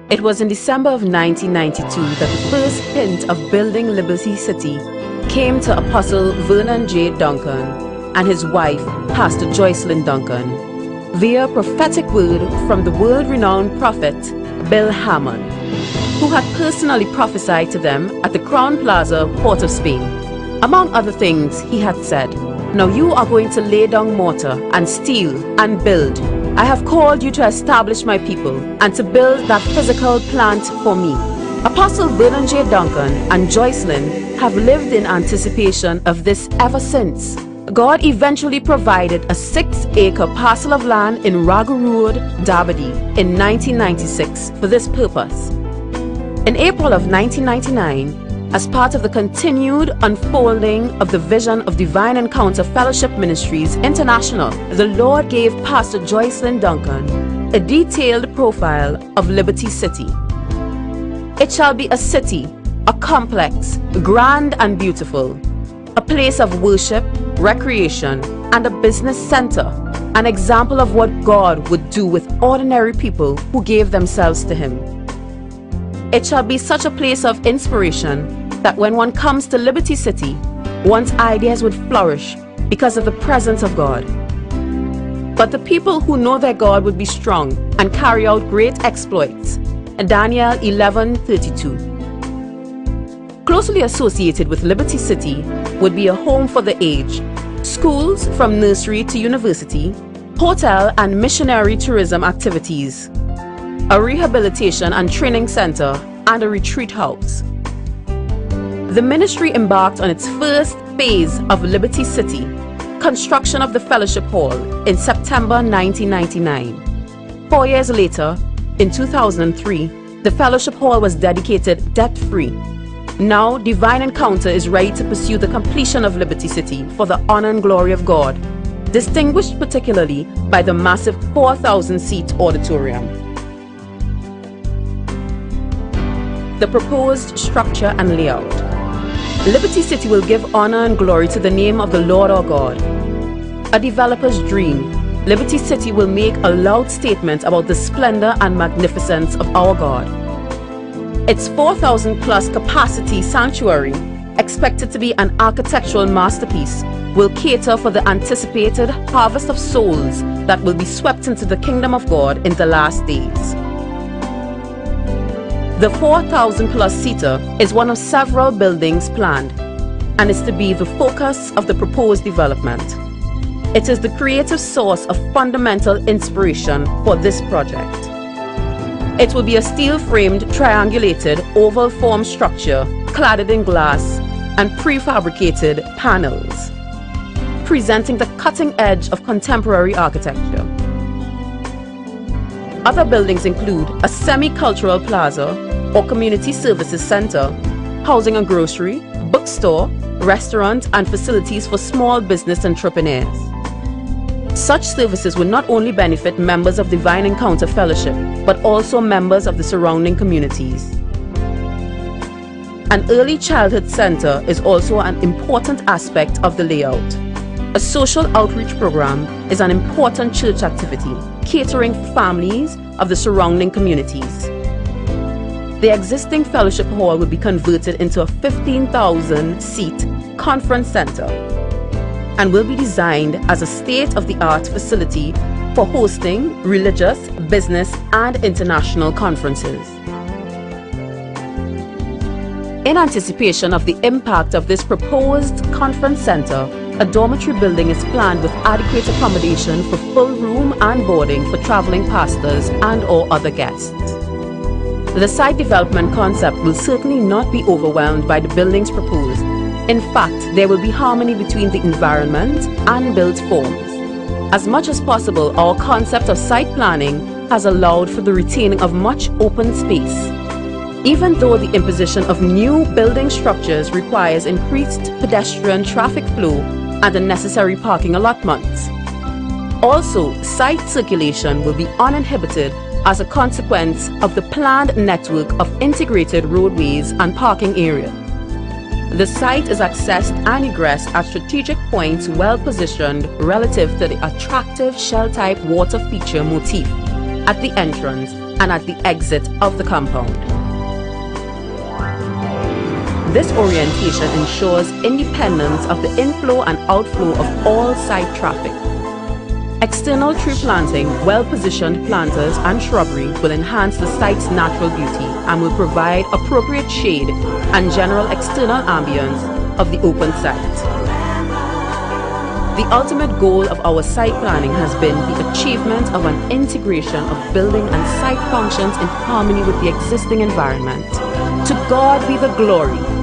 It was in December of 1992 that the first hint of building Liberty City came to Apostle Vernon J. Duncan and his wife, Pastor Jocelyn Duncan, via prophetic word from the world-renowned prophet Bill Hammond, who had personally prophesied to them at the Crown Plaza, Port of Spain. Among other things, he had said, "Now you are going to lay down mortar and steel and build. I have called you to establish my people and to build that physical plant for me." Apostle Vernon J. Duncan and Jocelyn have lived in anticipation of this ever since. God eventually provided a 6-acre parcel of land in Ragu Road, Dabadi in 1996 for this purpose. In April of 1999, as part of the continued unfolding of the vision of Divine Encounter Fellowship Ministries International, the Lord gave Pastor Jocelyn Duncan a detailed profile of Liberty City. It shall be a city, a complex, grand and beautiful, a place of worship, recreation, and a business center, an example of what God would do with ordinary people who gave themselves to Him. It shall be such a place of inspiration that when one comes to Liberty City, one's ideas would flourish because of the presence of God. But the people who know their God would be strong and carry out great exploits. Daniel 11:32. Closely associated with Liberty City would be a home for the aged, schools from nursery to university, hotel and missionary tourism activities, a rehabilitation and training center, and a retreat house. The ministry embarked on its first phase of Liberty City, construction of the Fellowship Hall, in September 1999. 4 years later, in 2003, the Fellowship Hall was dedicated debt-free. Now, Divine Encounter is ready to pursue the completion of Liberty City for the honor and glory of God, distinguished particularly by the massive 4,000-seat auditorium. The proposed structure and layout. Liberty City will give honor and glory to the name of the Lord our God. A developer's dream, Liberty City will make a loud statement about the splendor and magnificence of our God. Its 4,000-plus capacity sanctuary, expected to be an architectural masterpiece, will cater for the anticipated harvest of souls that will be swept into the kingdom of God in the last days. The 4,000-plus seater is one of several buildings planned and is to be the focus of the proposed development. It is the creative source of fundamental inspiration for this project. It will be a steel-framed, triangulated, oval-formed structure cladded in glass and prefabricated panels, presenting the cutting edge of contemporary architecture. Other buildings include a semi-cultural plaza or community services center, housing a grocery, bookstore, restaurant, and facilities for small business entrepreneurs. Such services will not only benefit members of Divine Encounter Fellowship, but also members of the surrounding communities. An early childhood center is also an important aspect of the layout. A social outreach program is an important church activity, catering for families of the surrounding communities. The existing Fellowship Hall will be converted into a 15,000-seat conference center and will be designed as a state-of-the-art facility for hosting religious, business, and international conferences. In anticipation of the impact of this proposed conference center, a dormitory building is planned with adequate accommodation for full room and boarding for traveling pastors and/or other guests. The site development concept will certainly not be overwhelmed by the buildings proposed. In fact, there will be harmony between the environment and built forms. As much as possible, our concept of site planning has allowed for the retaining of much open space, even though the imposition of new building structures requires increased pedestrian traffic flow and the necessary parking allotments. Also, site circulation will be uninhibited as a consequence of the planned network of integrated roadways and parking areas. The site is accessed and egressed at strategic points well positioned relative to the attractive shell-type water feature motif at the entrance and at the exit of the compound. This orientation ensures independence of the inflow and outflow of all site traffic. External tree planting, well-positioned planters and shrubbery will enhance the site's natural beauty and will provide appropriate shade and general external ambience of the open site. The ultimate goal of our site planning has been the achievement of an integration of building and site functions in harmony with the existing environment. To God be the glory.